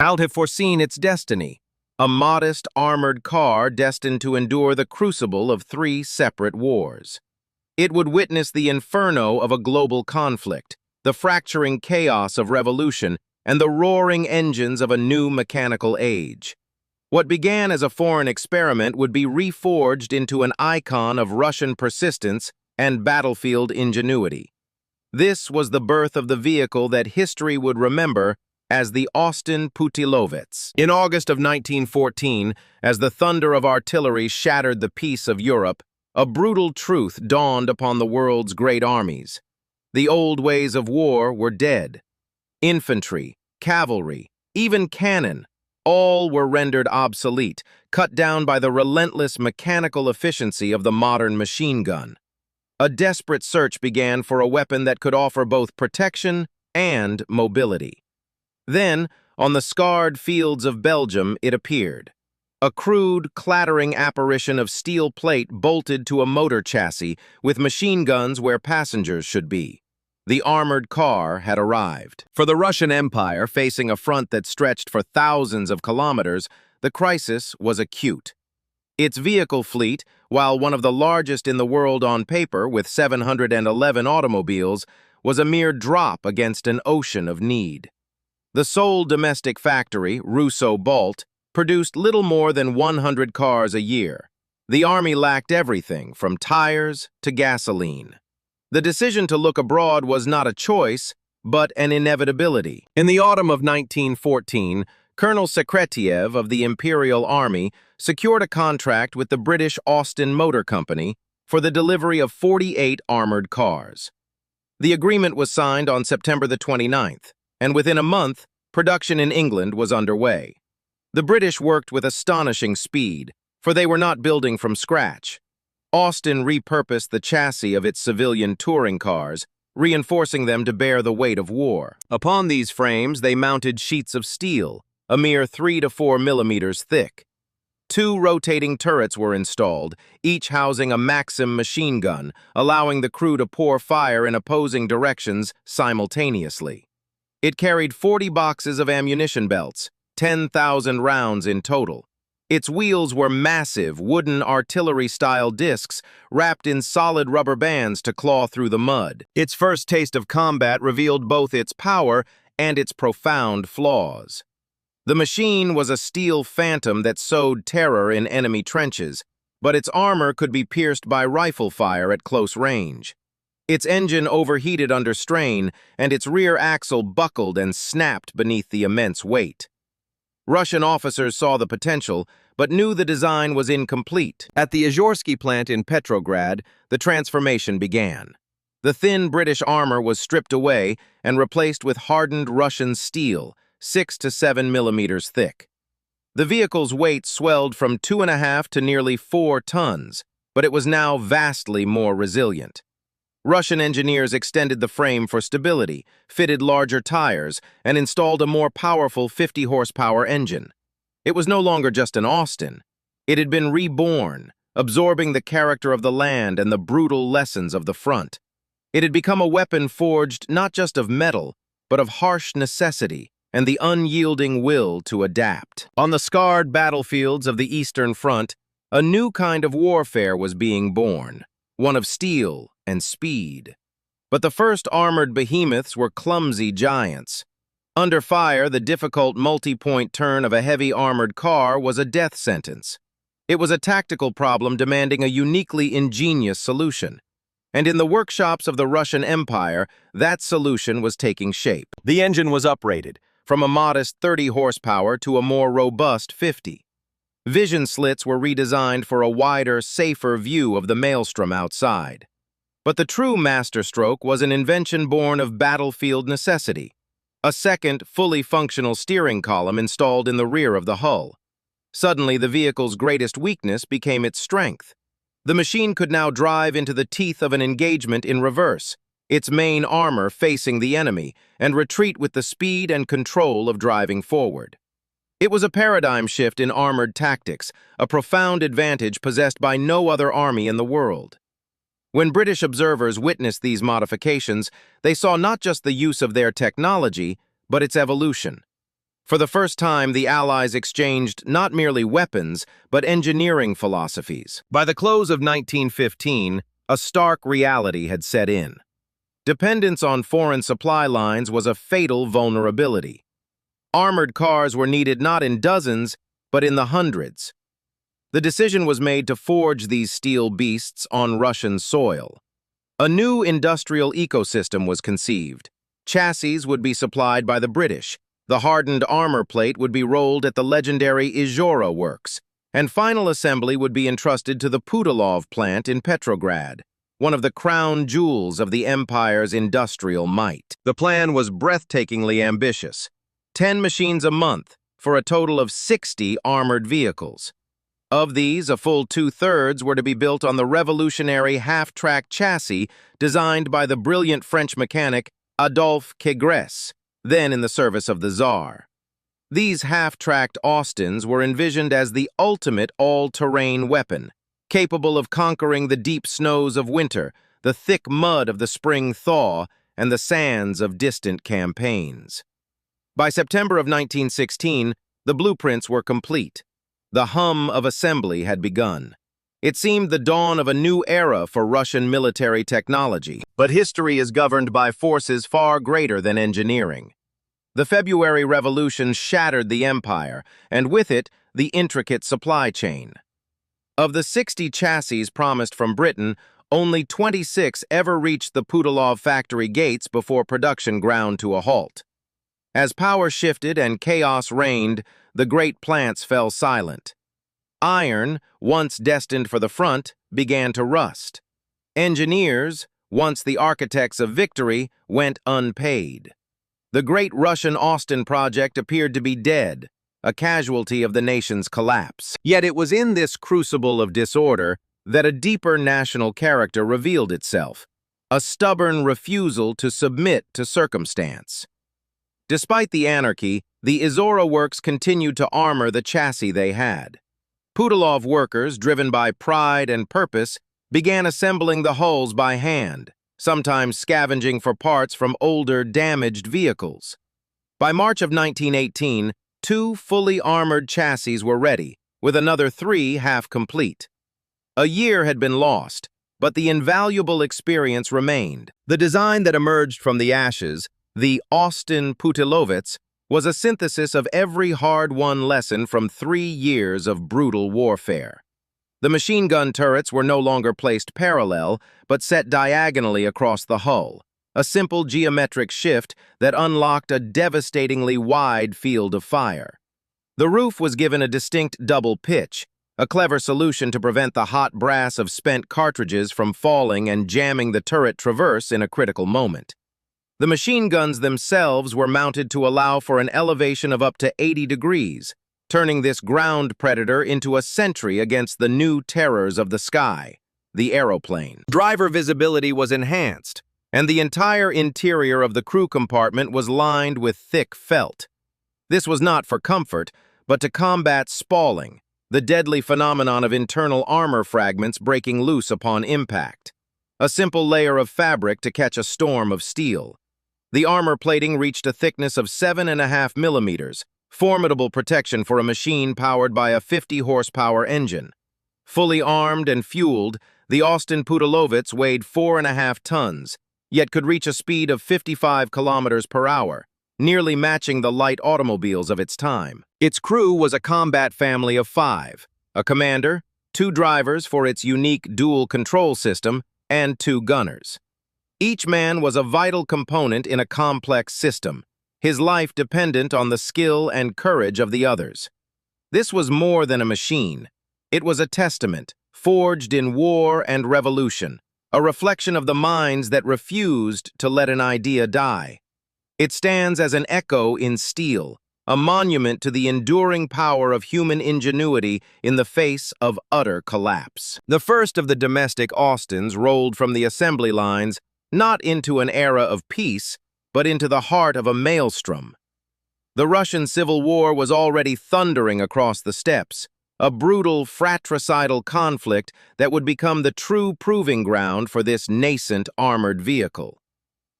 I'd have foreseen its destiny, a modest armored car destined to endure the crucible of 3 separate wars. It would witness the inferno of a global conflict, the fracturing chaos of revolution, and the roaring engines of a new mechanical age. What began as a foreign experiment would be reforged into an icon of Russian persistence and battlefield ingenuity. This was the birth of the vehicle that history would remember as the Austin-Putilovets. In August of 1914, as the thunder of artillery shattered the peace of Europe, a brutal truth dawned upon the world's great armies. The old ways of war were dead. Infantry, cavalry, even cannon, all were rendered obsolete, cut down by the relentless mechanical efficiency of the modern machine gun. A desperate search began for a weapon that could offer both protection and mobility. Then, on the scarred fields of Belgium, it appeared. A crude, clattering apparition of steel plate bolted to a motor chassis with machine guns where passengers should be. The armored car had arrived. For the Russian Empire, facing a front that stretched for thousands of kilometers, the crisis was acute. Its vehicle fleet, while one of the largest in the world on paper with 711 automobiles, was a mere drop against an ocean of need. The sole domestic factory, Russo-Balt, produced little more than 100 cars a year. The army lacked everything from tires to gasoline. The decision to look abroad was not a choice, but an inevitability. In the autumn of 1914, Colonel Sekretiev of the Imperial Army secured a contract with the British Austin Motor Company for the delivery of 48 armored cars. The agreement was signed on September the 29th, and within a month, production in England was underway. The British worked with astonishing speed, for they were not building from scratch. Austin repurposed the chassis of its civilian touring cars, reinforcing them to bear the weight of war. Upon these frames, they mounted sheets of steel, a mere 3 to 4 millimeters thick. 2 rotating turrets were installed, each housing a Maxim machine gun, allowing the crew to pour fire in opposing directions simultaneously. It carried 40 boxes of ammunition belts, 10,000 rounds in total. Its wheels were massive, wooden artillery-style discs wrapped in solid rubber bands to claw through the mud. Its first taste of combat revealed both its power and its profound flaws. The machine was a steel phantom that sowed terror in enemy trenches, but its armor could be pierced by rifle fire at close range. Its engine overheated under strain, and its rear axle buckled and snapped beneath the immense weight. Russian officers saw the potential, but knew the design was incomplete. At the Izhorsky plant in Petrograd, the transformation began. The thin British armor was stripped away and replaced with hardened Russian steel, 6 to 7 millimeters thick. The vehicle's weight swelled from 2.5 to nearly 4 tons, but it was now vastly more resilient. Russian engineers extended the frame for stability, fitted larger tires, and installed a more powerful 50-horsepower engine. It was no longer just an Austin. It had been reborn, absorbing the character of the land and the brutal lessons of the front. It had become a weapon forged not just of metal, but of harsh necessity and the unyielding will to adapt. On the scarred battlefields of the Eastern Front, a new kind of warfare was being born, one of steel and speed. But the first armored behemoths were clumsy giants. Under fire, the difficult multi-point turn of a heavy armored car was a death sentence. It was a tactical problem demanding a uniquely ingenious solution. And in the workshops of the Russian Empire, that solution was taking shape. The engine was uprated, from a modest 30 horsepower to a more robust 50. Vision slits were redesigned for a wider, safer view of the maelstrom outside. But the true masterstroke was an invention born of battlefield necessity. A second, fully functional steering column installed in the rear of the hull. Suddenly, the vehicle's greatest weakness became its strength. The machine could now drive into the teeth of an engagement in reverse, its main armor facing the enemy, and retreat with the speed and control of driving forward. It was a paradigm shift in armored tactics, a profound advantage possessed by no other army in the world. When British observers witnessed these modifications, they saw not just the use of their technology, but its evolution. For the first time, the Allies exchanged not merely weapons, but engineering philosophies. By the close of 1915, a stark reality had set in. Dependence on foreign supply lines was a fatal vulnerability. Armored cars were needed not in dozens, but in the hundreds. The decision was made to forge these steel beasts on Russian soil. A new industrial ecosystem was conceived. Chassis would be supplied by the British. The hardened armor plate would be rolled at the legendary Izhora works, and final assembly would be entrusted to the Putilov plant in Petrograd, one of the crown jewels of the empire's industrial might. The plan was breathtakingly ambitious. 10 machines a month for a total of 60 armored vehicles. Of these, a full 2/3 were to be built on the revolutionary half-track chassis designed by the brilliant French mechanic Adolphe Quegres, then in the service of the Tsar. These half-tracked Austins were envisioned as the ultimate all-terrain weapon, capable of conquering the deep snows of winter, the thick mud of the spring thaw, and the sands of distant campaigns. By September of 1916, the blueprints were complete. The hum of assembly had begun. It seemed the dawn of a new era for Russian military technology. But history is governed by forces far greater than engineering. The February Revolution shattered the empire, and with it, the intricate supply chain. Of the 60 chassis promised from Britain, only 26 ever reached the Putilov factory gates before production ground to a halt. As power shifted and chaos reigned, the great plants fell silent. Iron, once destined for the front, began to rust. Engineers, once the architects of victory, went unpaid. The great Russian Austin project appeared to be dead, a casualty of the nation's collapse. Yet it was in this crucible of disorder that a deeper national character revealed itself, a stubborn refusal to submit to circumstance. Despite the anarchy, the Izhora works continued to armor the chassis they had. Putilov workers, driven by pride and purpose, began assembling the hulls by hand, sometimes scavenging for parts from older, damaged vehicles. By March of 1918, 2 fully armored chassis were ready, with another 3 half-complete. A year had been lost, but the invaluable experience remained. The design that emerged from the ashes, the Austin-Putilovets, was a synthesis of every hard-won lesson from 3 years of brutal warfare. The machine gun turrets were no longer placed parallel, but set diagonally across the hull, a simple geometric shift that unlocked a devastatingly wide field of fire. The roof was given a distinct double pitch, a clever solution to prevent the hot brass of spent cartridges from falling and jamming the turret traverse in a critical moment. The machine guns themselves were mounted to allow for an elevation of up to 80 degrees, turning this ground predator into a sentry against the new terrors of the sky, the aeroplane. Driver visibility was enhanced, and the entire interior of the crew compartment was lined with thick felt. This was not for comfort, but to combat spalling, the deadly phenomenon of internal armor fragments breaking loose upon impact. A simple layer of fabric to catch a storm of steel. The armor plating reached a thickness of 7.5 millimeters, formidable protection for a machine powered by a 50-horsepower engine. Fully armed and fueled, the Austin-Putilovets weighed 4.5 tons, yet could reach a speed of 55 kilometers per hour, nearly matching the light automobiles of its time. Its crew was a combat family of 5, a commander, 2 drivers for its unique dual control system, and 2 gunners. Each man was a vital component in a complex system, his life dependent on the skill and courage of the others. This was more than a machine. It was a testament, forged in war and revolution, a reflection of the minds that refused to let an idea die. It stands as an echo in steel, a monument to the enduring power of human ingenuity in the face of utter collapse. The first of the domestic Austins rolled from the assembly lines not into an era of peace, but into the heart of a maelstrom. The Russian Civil War was already thundering across the steppes, a brutal, fratricidal conflict that would become the true proving ground for this nascent armored vehicle.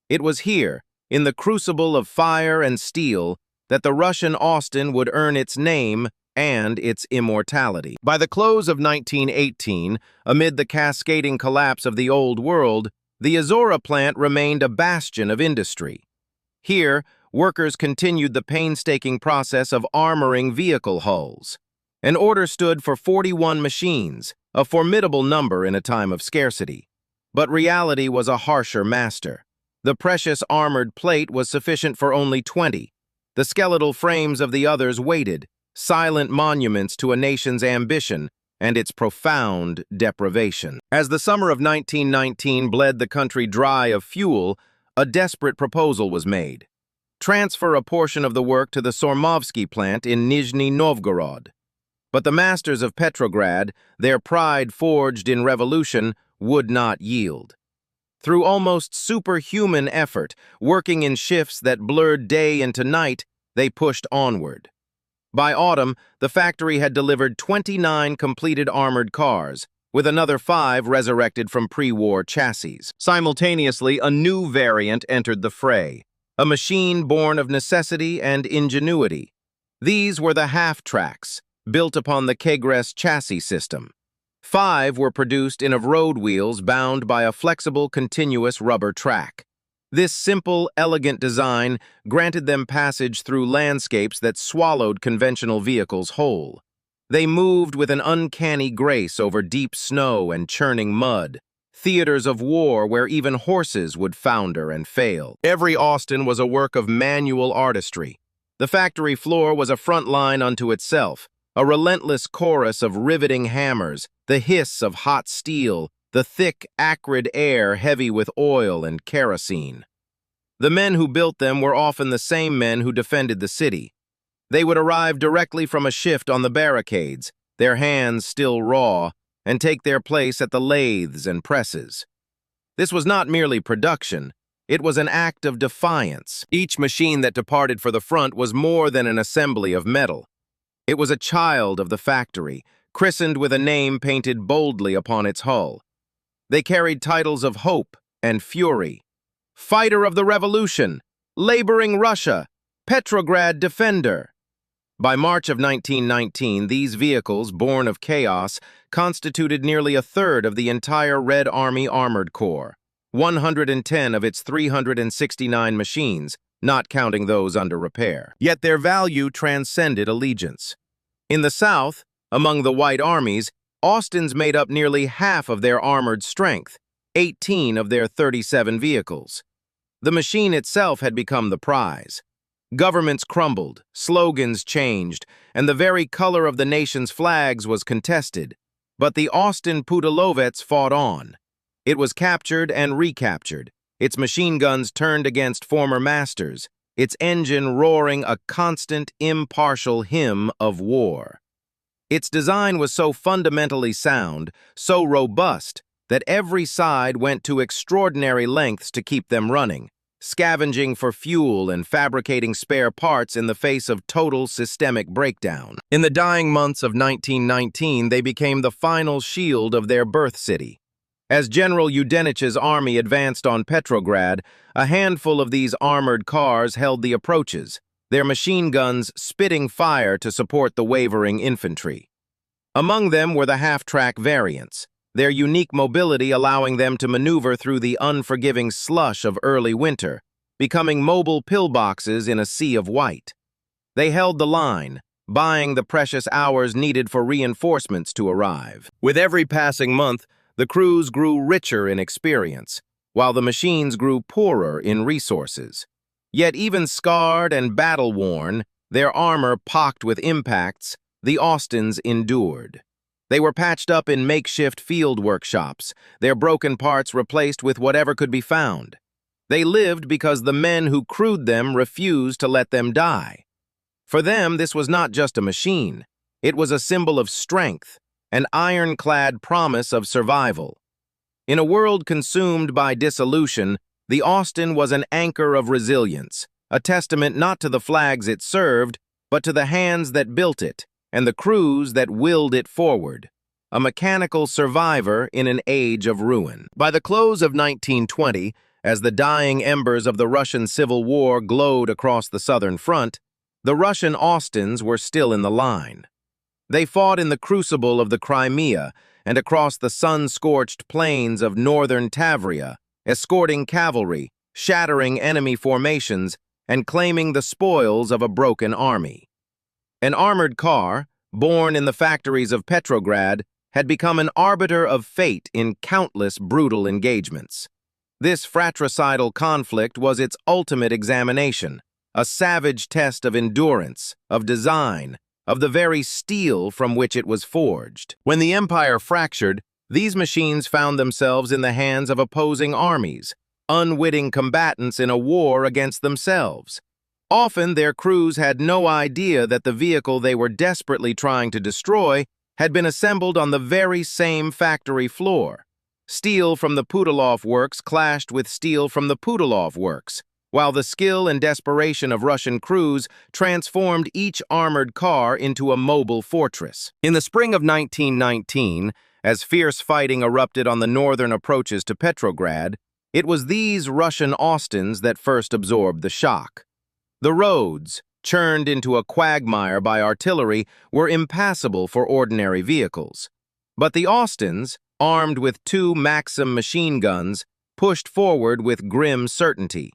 It was here, in the crucible of fire and steel, that the Russian Austin would earn its name and its immortality. By the close of 1918, amid the cascading collapse of the Old World, the Azora plant remained a bastion of industry. Here, workers continued the painstaking process of armoring vehicle hulls. An order stood for 41 machines, a formidable number in a time of scarcity. But reality was a harsher master. The precious armored plate was sufficient for only 20. The skeletal frames of the others waited, silent monuments to a nation's ambition and its profound deprivation. As the summer of 1919 bled the country dry of fuel, a desperate proposal was made. Transfer a portion of the work to the Sormovsky plant in Nizhny Novgorod. But the masters of Petrograd, their pride forged in revolution, would not yield. Through almost superhuman effort, working in shifts that blurred day into night, they pushed onward. By autumn, the factory had delivered 29 completed armored cars, with another 5 resurrected from pre-war chassis. Simultaneously, a new variant entered the fray, a machine born of necessity and ingenuity. These were the half-tracks, built upon the Kegres chassis system. 5 were produced in of road wheels bound by a flexible, continuous rubber track. This simple, elegant design granted them passage through landscapes that swallowed conventional vehicles whole. They moved with an uncanny grace over deep snow and churning mud, theaters of war where even horses would founder and fail. Every Austin was a work of manual artistry. The factory floor was a front line unto itself, a relentless chorus of riveting hammers, the hiss of hot steel, the thick, acrid air heavy with oil and kerosene. The men who built them were often the same men who defended the city. They would arrive directly from a shift on the barricades, their hands still raw, and take their place at the lathes and presses. This was not merely production, it was an act of defiance. Each machine that departed for the front was more than an assembly of metal. It was a child of the factory, christened with a name painted boldly upon its hull. They carried titles of hope and fury. Fighter of the Revolution, Laboring Russia, Petrograd Defender. By March of 1919, these vehicles, born of chaos, constituted nearly a third of the entire Red Army Armored Corps, 110 of its 369 machines, not counting those under repair. Yet their value transcended allegiance. In the South, among the White Armies, Austins made up nearly half of their armored strength, 18 of their 37 vehicles. The machine itself had become the prize. Governments crumbled, slogans changed, and the very color of the nation's flags was contested. But the Austin-Putilovets fought on. It was captured and recaptured, its machine guns turned against former masters, its engine roaring a constant, impartial hymn of war. Its design was so fundamentally sound, so robust, that every side went to extraordinary lengths to keep them running, scavenging for fuel and fabricating spare parts in the face of total systemic breakdown. In the dying months of 1919, they became the final shield of their birth city. As General Yudenich's army advanced on Petrograd, a handful of these armored cars held the approaches, their machine guns spitting fire to support the wavering infantry. Among them were the half-track variants, their unique mobility allowing them to maneuver through the unforgiving slush of early winter, becoming mobile pillboxes in a sea of white. They held the line, buying the precious hours needed for reinforcements to arrive. With every passing month, the crews grew richer in experience, while the machines grew poorer in resources. Yet even scarred and battle-worn, their armor pocked with impacts, the Austins endured. They were patched up in makeshift field workshops, their broken parts replaced with whatever could be found. They lived because the men who crewed them refused to let them die. For them, this was not just a machine. It was a symbol of strength, an ironclad promise of survival. In a world consumed by dissolution, the Austin was an anchor of resilience, a testament not to the flags it served, but to the hands that built it, and the crews that willed it forward, a mechanical survivor in an age of ruin. By the close of 1920, as the dying embers of the Russian Civil War glowed across the Southern Front, The Russian Austins were still in the line. They fought in the crucible of the Crimea and across the sun-scorched plains of northern Tavria, escorting cavalry, shattering enemy formations, and claiming the spoils of a broken army. An armored car, born in the factories of Petrograd, had become an arbiter of fate in countless brutal engagements. This fratricidal conflict was its ultimate examination, a savage test of endurance, of design, of the very steel from which it was forged. When the empire fractured, these machines found themselves in the hands of opposing armies, unwitting combatants in a war against themselves. Often their crews had no idea that the vehicle they were desperately trying to destroy had been assembled on the very same factory floor. Steel from the Putilov works clashed with steel from the Putilov works, while the skill and desperation of Russian crews transformed each armored car into a mobile fortress. In the spring of 1919, as fierce fighting erupted on the northern approaches to Petrograd, it was these Russian Austins that first absorbed the shock. The roads, churned into a quagmire by artillery, were impassable for ordinary vehicles. But the Austins, armed with 2 Maxim machine guns, pushed forward with grim certainty.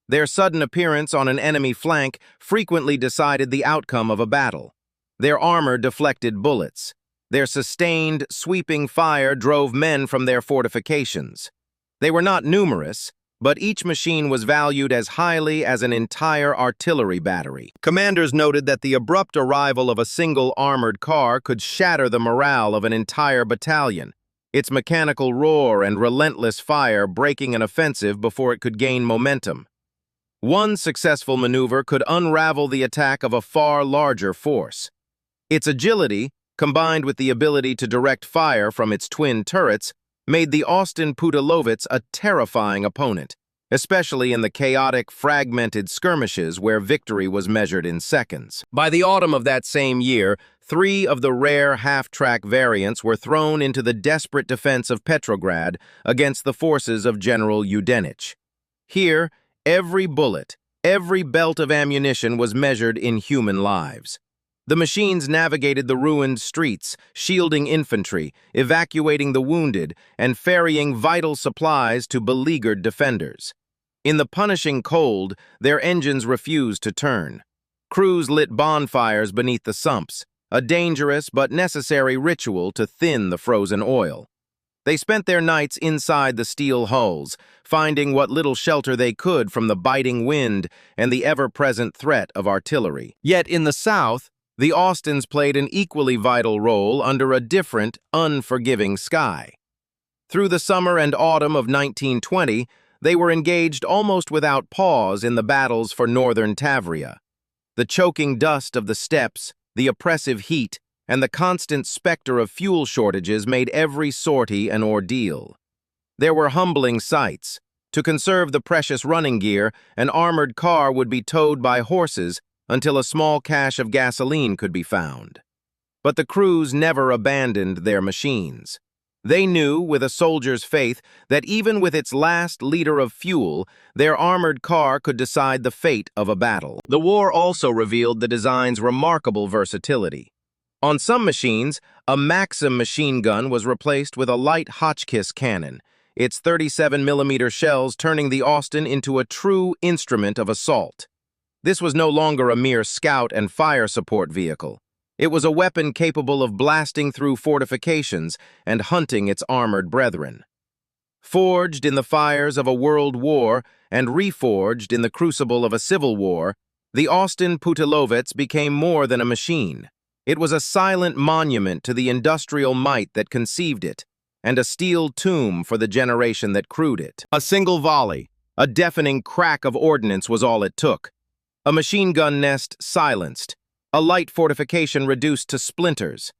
Their sudden appearance on an enemy flank frequently decided the outcome of a battle. Their armor deflected bullets. Their sustained, sweeping fire drove men from their fortifications. They were not numerous, but each machine was valued as highly as an entire artillery battery. Commanders noted that the abrupt arrival of a single armored car could shatter the morale of an entire battalion, its mechanical roar and relentless fire breaking an offensive before it could gain momentum. One successful maneuver could unravel the attack of a far larger force. Its agility, combined with the ability to direct fire from its twin turrets, made the Austin-Putilovets a terrifying opponent, especially in the chaotic, fragmented skirmishes where victory was measured in seconds. By the autumn of that same year, 3 of the rare half-track variants were thrown into the desperate defense of Petrograd against the forces of General Yudenich. Here, every bullet, every belt of ammunition was measured in human lives. The machines navigated the ruined streets, shielding infantry, evacuating the wounded, and ferrying vital supplies to beleaguered defenders. In the punishing cold, their engines refused to turn. Crews lit bonfires beneath the sumps, a dangerous but necessary ritual to thin the frozen oil. They spent their nights inside the steel hulls, finding what little shelter they could from the biting wind and the ever-present threat of artillery. Yet in the South, the Austins played an equally vital role under a different, unforgiving sky. Through the summer and autumn of 1920, they were engaged almost without pause in the battles for northern Tavria. The choking dust of the steppes, the oppressive heat, and the constant specter of fuel shortages made every sortie an ordeal. There were humbling sights. To conserve the precious running gear, an armored car would be towed by horses until a small cache of gasoline could be found. But the crews never abandoned their machines. They knew, with a soldier's faith, that even with its last liter of fuel, their armored car could decide the fate of a battle. The war also revealed the design's remarkable versatility. On some machines, a Maxim machine gun was replaced with a light Hotchkiss cannon, its 37mm shells turning the Austin into a true instrument of assault. This was no longer a mere scout and fire support vehicle. It was a weapon capable of blasting through fortifications and hunting its armored brethren. Forged in the fires of a world war and reforged in the crucible of a civil war, the Austin-Putilovets became more than a machine. It was a silent monument to the industrial might that conceived it, and a steel tomb for the generation that crewed it. A single volley, a deafening crack of ordnance was all it took. A machine gun nest silenced, a light fortification reduced to splinters.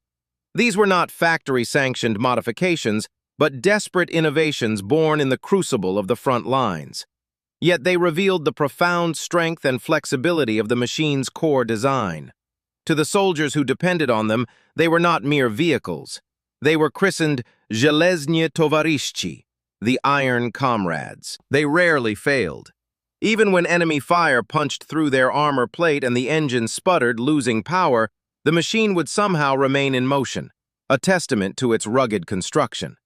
These were not factory-sanctioned modifications, but desperate innovations born in the crucible of the front lines. Yet they revealed the profound strength and flexibility of the machine's core design. To the soldiers who depended on them, they were not mere vehicles. They were christened Железные товарищи, the Iron Comrades. They rarely failed. Even when enemy fire punched through their armor plate and the engine sputtered, losing power, the machine would somehow remain in motion, a testament to its rugged construction.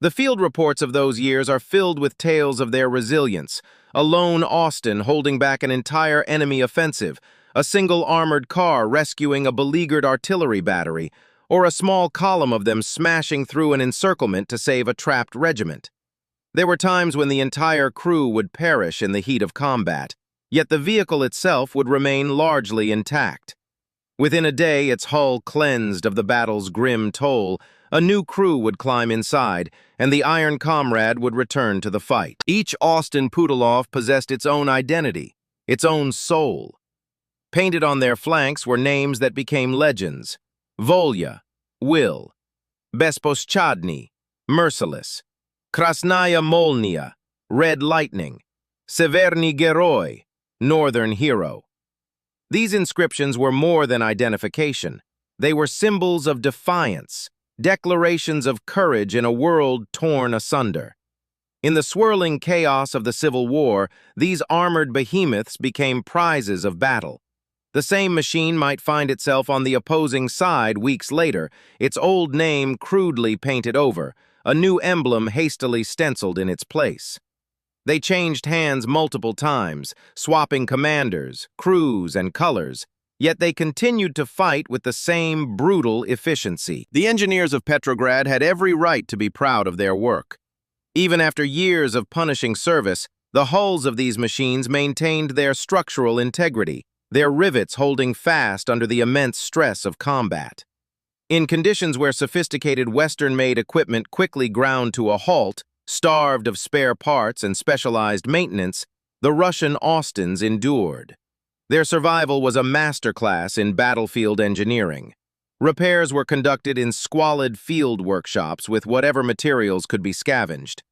The field reports of those years are filled with tales of their resilience: a lone Austin holding back an entire enemy offensive, a single armored car rescuing a beleaguered artillery battery, or a small column of them smashing through an encirclement to save a trapped regiment. There were times when the entire crew would perish in the heat of combat, yet the vehicle itself would remain largely intact. Within a day, its hull cleansed of the battle's grim toll, a new crew would climb inside, and the Iron Comrade would return to the fight. Each Austin-Putilovets possessed its own identity, its own soul. Painted on their flanks were names that became legends: Volya, Will; Besposchadny, Merciless; Krasnaya Molnia, Red Lightning; Severny Geroi, Northern Hero. These inscriptions were more than identification. They were symbols of defiance, declarations of courage in a world torn asunder. In the swirling chaos of the Civil War, these armored behemoths became prizes of battle. The same machine might find itself on the opposing side weeks later, its old name crudely painted over, a new emblem hastily stenciled in its place. They changed hands multiple times, swapping commanders, crews, and colors, yet they continued to fight with the same brutal efficiency. The engineers of Petrograd had every right to be proud of their work. Even after years of punishing service, the hulls of these machines maintained their structural integrity, their rivets holding fast under the immense stress of combat. In conditions where sophisticated Western-made equipment quickly ground to a halt, starved of spare parts and specialized maintenance, the Russian Austins endured. Their survival was a masterclass in battlefield engineering. Repairs were conducted in squalid field workshops with whatever materials could be scavenged.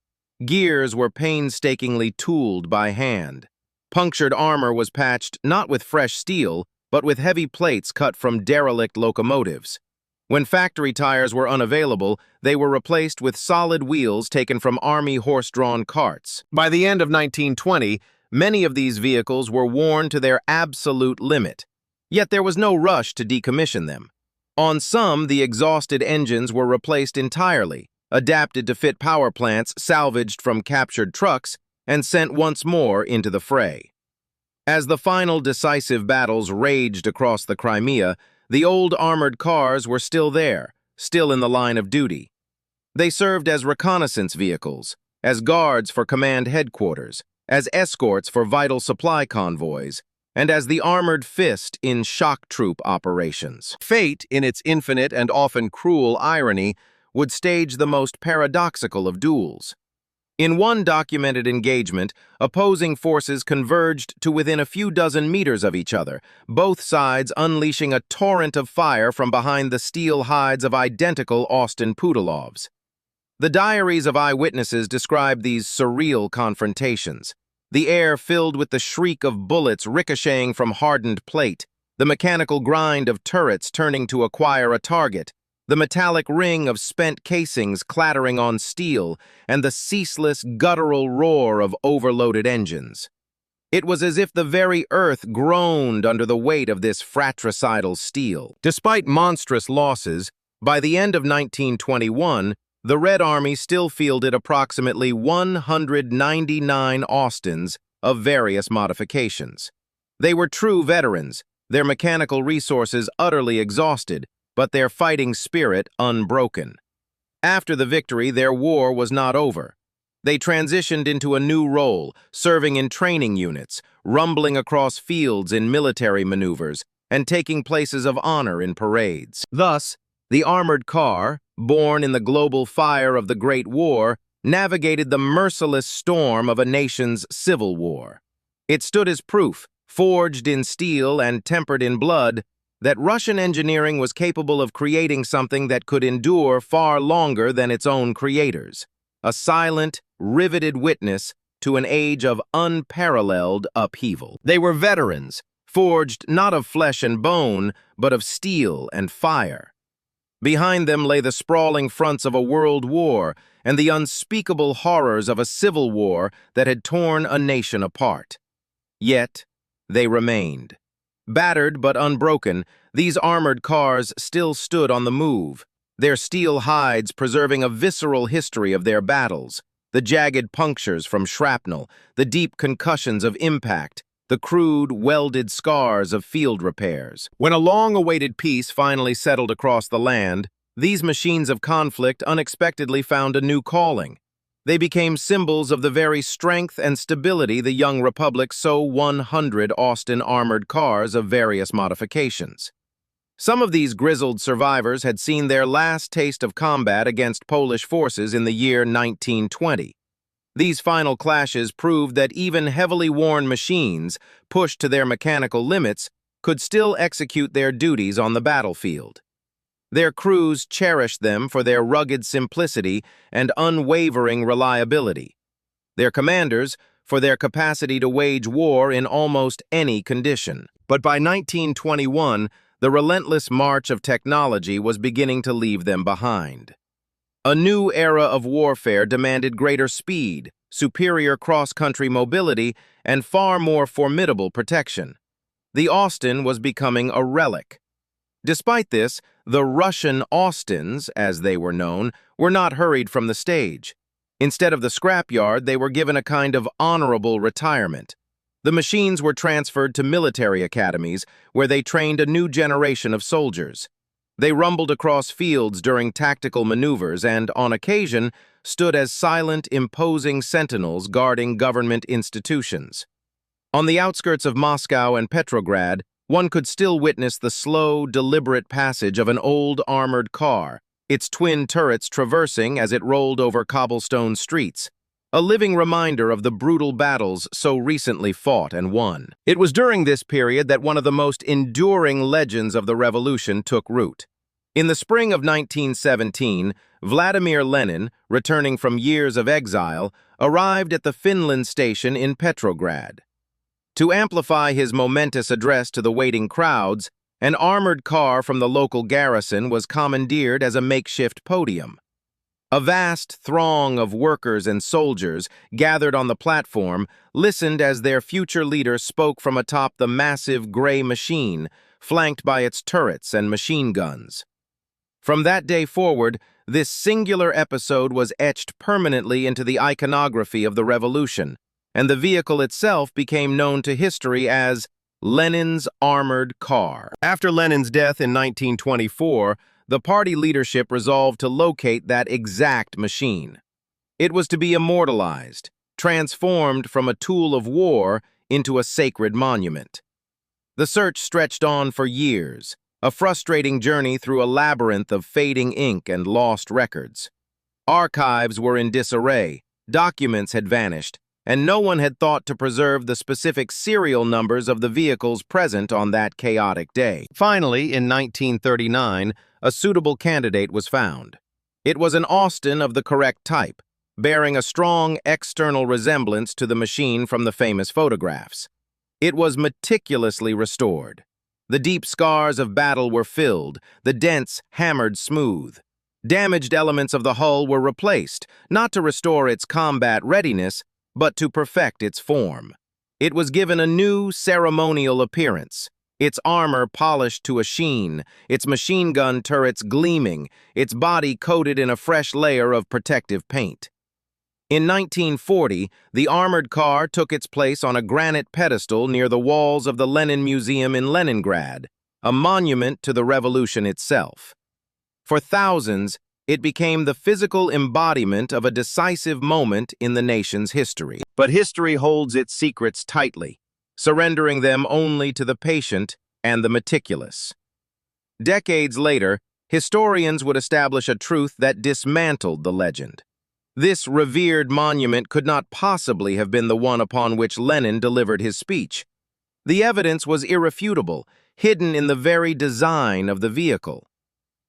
Gears were painstakingly tooled by hand. Punctured armor was patched not with fresh steel, but with heavy plates cut from derelict locomotives. When factory tires were unavailable, they were replaced with solid wheels taken from Army horse-drawn carts. By the end of 1920, many of these vehicles were worn to their absolute limit, yet there was no rush to decommission them. On some, the exhausted engines were replaced entirely, adapted to fit power plants salvaged from captured trucks, and sent once more into the fray. As the final decisive battles raged across the Crimea, the old armored cars were still there, still in the line of duty. They served as reconnaissance vehicles, as guards for command headquarters, as escorts for vital supply convoys, and as the armored fist in shock troop operations. Fate, in its infinite and often cruel irony, would stage the most paradoxical of duels. In one documented engagement, opposing forces converged to within a few dozen meters of each other, both sides unleashing a torrent of fire from behind the steel hides of identical Austin-Putilovets. The diaries of eyewitnesses describe these surreal confrontations. The air filled with the shriek of bullets ricocheting from hardened plate, the mechanical grind of turrets turning to acquire a target, the metallic ring of spent casings clattering on steel, and the ceaseless, guttural roar of overloaded engines. It was as if the very earth groaned under the weight of this fratricidal steel. Despite monstrous losses, by the end of 1921, the Red Army still fielded approximately 199 Austins of various modifications. They were true veterans, their mechanical resources utterly exhausted, but their fighting spirit unbroken. After the victory, their war was not over. They transitioned into a new role, serving in training units, rumbling across fields in military maneuvers, and taking places of honor in parades. Thus, the armored car, born in the global fire of the Great War, navigated the merciless storm of a nation's civil war. It stood as proof, forged in steel and tempered in blood, that Russian engineering was capable of creating something that could endure far longer than its own creators, a silent, riveted witness to an age of unparalleled upheaval. They were veterans, forged not of flesh and bone, but of steel and fire. Behind them lay the sprawling fronts of a world war and the unspeakable horrors of a civil war that had torn a nation apart. Yet, they remained. Battered but unbroken, these armored cars still stood on the move, their steel hides preserving a visceral history of their battles, the jagged punctures from shrapnel, the deep concussions of impact, the crude, welded scars of field repairs. When a long-awaited peace finally settled across the land, these machines of conflict unexpectedly found a new calling. They became symbols of the very strength and stability the young republic so 100 Austin armored cars of various modifications. Some of these grizzled survivors had seen their last taste of combat against Polish forces in the year 1920. These final clashes proved that even heavily worn machines, pushed to their mechanical limits, could still execute their duties on the battlefield. Their crews cherished them for their rugged simplicity and unwavering reliability. Their commanders for their capacity to wage war in almost any condition. But by 1921, the relentless march of technology was beginning to leave them behind. A new era of warfare demanded greater speed, superior cross-country mobility, and far more formidable protection. The Austin was becoming a relic. Despite this, the Russian Austins, as they were known, were not hurried from the stage. Instead of the scrapyard, they were given a kind of honorable retirement. The machines were transferred to military academies, where they trained a new generation of soldiers. They rumbled across fields during tactical maneuvers and, on occasion, stood as silent, imposing sentinels guarding government institutions. On the outskirts of Moscow and Petrograd, one could still witness the slow, deliberate passage of an old armored car, its twin turrets traversing as it rolled over cobblestone streets, a living reminder of the brutal battles so recently fought and won. It was during this period that one of the most enduring legends of the revolution took root. In the spring of 1917, Vladimir Lenin, returning from years of exile, arrived at the Finland station in Petrograd. To amplify his momentous address to the waiting crowds, an armored car from the local garrison was commandeered as a makeshift podium. A vast throng of workers and soldiers gathered on the platform listened as their future leader spoke from atop the massive gray machine, flanked by its turrets and machine guns. From that day forward, this singular episode was etched permanently into the iconography of the revolution, and the vehicle itself became known to history as Lenin's armored car. After Lenin's death in 1924, the party leadership resolved to locate that exact machine. It was to be immortalized, transformed from a tool of war into a sacred monument. The search stretched on for years, a frustrating journey through a labyrinth of fading ink and lost records. Archives were in disarray, documents had vanished, and no one had thought to preserve the specific serial numbers of the vehicles present on that chaotic day. Finally, in 1939, a suitable candidate was found. It was an Austin of the correct type, bearing a strong external resemblance to the machine from the famous photographs. It was meticulously restored. The deep scars of battle were filled, the dents hammered smooth. Damaged elements of the hull were replaced, not to restore its combat readiness, but to perfect its form. It was given a new ceremonial appearance, its armor polished to a sheen, its machine gun turrets gleaming, its body coated in a fresh layer of protective paint. In 1940, the armored car took its place on a granite pedestal near the walls of the Lenin Museum in Leningrad, a monument to the revolution itself. For thousands, it became the physical embodiment of a decisive moment in the nation's history. But history holds its secrets tightly, surrendering them only to the patient and the meticulous. Decades later, historians would establish a truth that dismantled the legend. This revered monument could not possibly have been the one upon which Lenin delivered his speech. The evidence was irrefutable, hidden in the very design of the vehicle.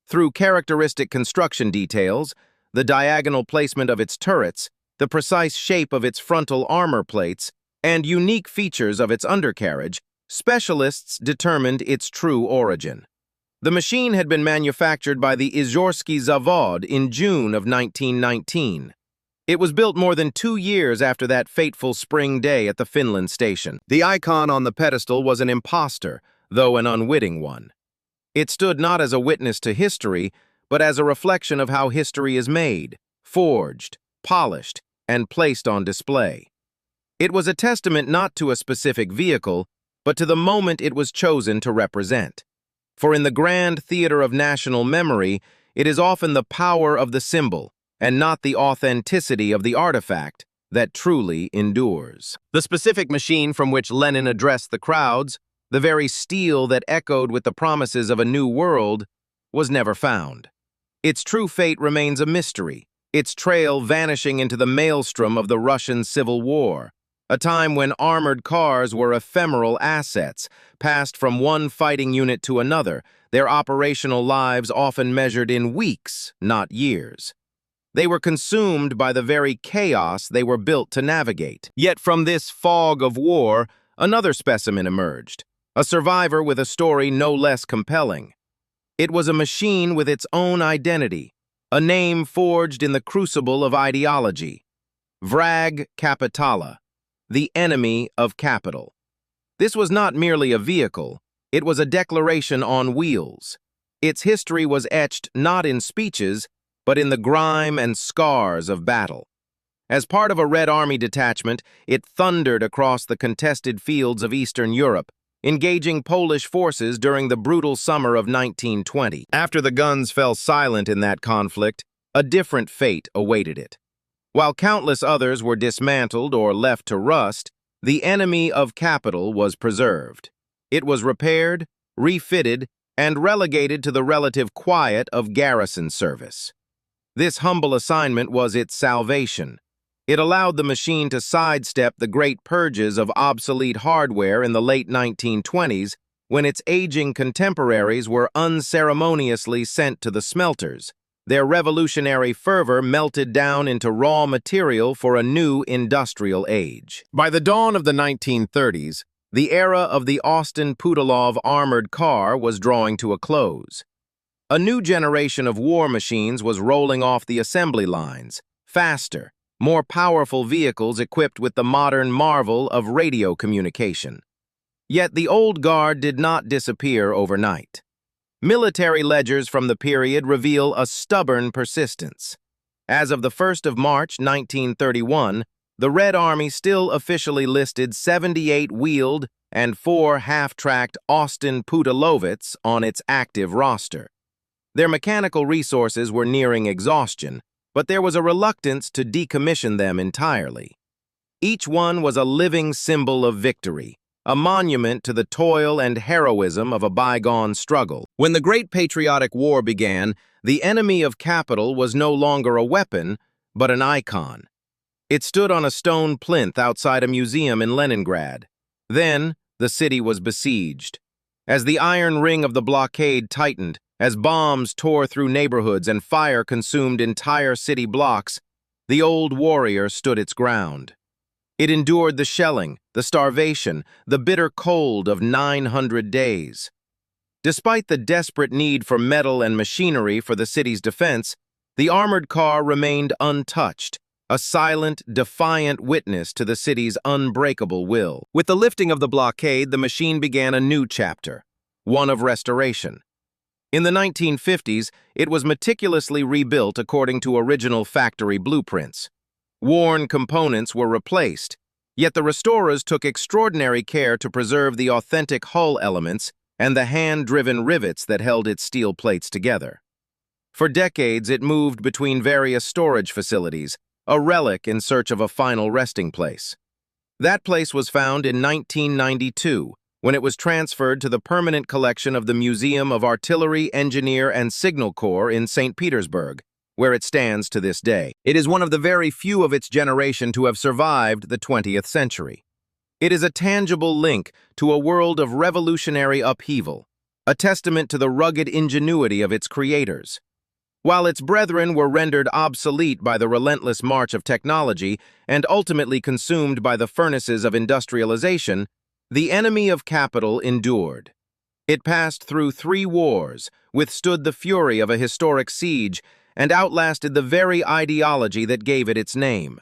Through characteristic construction details, the diagonal placement of its turrets, the precise shape of its frontal armor plates, and unique features of its undercarriage, specialists determined its true origin. The machine had been manufactured by the Izhorsky Zavod in June of 1919. It was built more than 2 years after that fateful spring day at the Finland station. The icon on the pedestal was an impostor, though an unwitting one. It stood not as a witness to history, but as a reflection of how history is made, forged, polished, and placed on display. It was a testament not to a specific vehicle, but to the moment it was chosen to represent. For in the grand theater of national memory, it is often the power of the symbol, and not the authenticity of the artifact, that truly endures. The specific machine from which Lenin addressed the crowds, the very steel that echoed with the promises of a new world, was never found. Its true fate remains a mystery, its trail vanishing into the maelstrom of the Russian Civil War, a time when armored cars were ephemeral assets, passed from one fighting unit to another, their operational lives often measured in weeks, not years. They were consumed by the very chaos they were built to navigate. Yet from this fog of war, another specimen emerged, a survivor with a story no less compelling. It was a machine with its own identity, a name forged in the crucible of ideology. Vrag Kapitala, the enemy of capital. This was not merely a vehicle, it was a declaration on wheels. Its history was etched not in speeches, but in the grime and scars of battle. As part of a Red Army detachment, it thundered across the contested fields of Eastern Europe, engaging Polish forces during the brutal summer of 1920. After the guns fell silent in that conflict, a different fate awaited it. While countless others were dismantled or left to rust, the enemy of capital was preserved. It was repaired, refitted, and relegated to the relative quiet of garrison service. This humble assignment was its salvation. It allowed the machine to sidestep the great purges of obsolete hardware in the late 1920s, when its aging contemporaries were unceremoniously sent to the smelters. Their revolutionary fervor melted down into raw material for a new industrial age. By the dawn of the 1930s, the era of the Austin-Putilovets armored car was drawing to a close. A new generation of war machines was rolling off the assembly lines, faster, more powerful vehicles equipped with the modern marvel of radio communication. Yet the old guard did not disappear overnight. Military ledgers from the period reveal a stubborn persistence. As of the 1st of March 1931, the Red Army still officially listed 78 wheeled and 4 half-tracked Austin-Putilovets on its active roster. Their mechanical resources were nearing exhaustion, but there was a reluctance to decommission them entirely. Each one was a living symbol of victory, a monument to the toil and heroism of a bygone struggle. When the Great Patriotic War began, the enemy of capital was no longer a weapon, but an icon. It stood on a stone plinth outside a museum in Leningrad. Then, the city was besieged. As the iron ring of the blockade tightened, as bombs tore through neighborhoods and fire consumed entire city blocks, the old warrior stood its ground. It endured the shelling, the starvation, the bitter cold of 900 days. Despite the desperate need for metal and machinery for the city's defense, the armored car remained untouched, a silent, defiant witness to the city's unbreakable will. With the lifting of the blockade, the machine began a new chapter, one of restoration. In the 1950s, it was meticulously rebuilt according to original factory blueprints. Worn components were replaced, yet the restorers took extraordinary care to preserve the authentic hull elements and the hand-driven rivets that held its steel plates together. For decades, it moved between various storage facilities, a relic in search of a final resting place. That place was found in 1992, when it was transferred to the permanent collection of the Museum of Artillery, Engineer, and Signal Corps in St. Petersburg, where it stands to this day. It is one of the very few of its generation to have survived the 20th century. It is a tangible link to a world of revolutionary upheaval, a testament to the rugged ingenuity of its creators. While its brethren were rendered obsolete by the relentless march of technology and ultimately consumed by the furnaces of industrialization, the enemy of capital endured. It passed through 3 wars, withstood the fury of a historic siege, and outlasted the very ideology that gave it its name.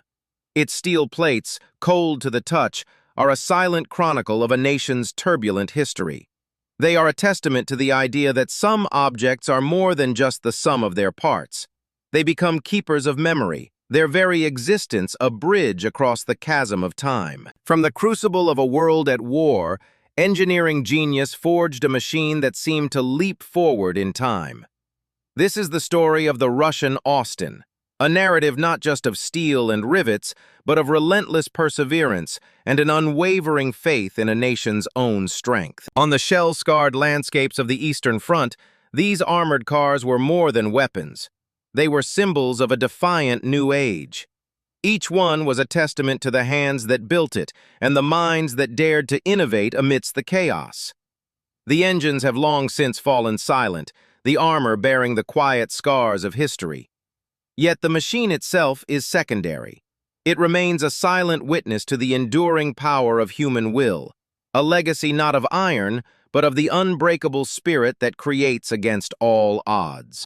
Its steel plates, cold to the touch, are a silent chronicle of a nation's turbulent history. They are a testament to the idea that some objects are more than just the sum of their parts. They become keepers of memory, their very existence a bridge across the chasm of time. From the crucible of a world at war, engineering genius forged a machine that seemed to leap forward in time. This is the story of the Russian Austin, a narrative not just of steel and rivets, but of relentless perseverance and an unwavering faith in a nation's own strength. On the shell-scarred landscapes of the Eastern Front, these armored cars were more than weapons. They were symbols of a defiant new age. Each one was a testament to the hands that built it and the minds that dared to innovate amidst the chaos. The engines have long since fallen silent, the armor bearing the quiet scars of history. Yet the machine itself is secondary. It remains a silent witness to the enduring power of human will, a legacy not of iron, but of the unbreakable spirit that creates against all odds.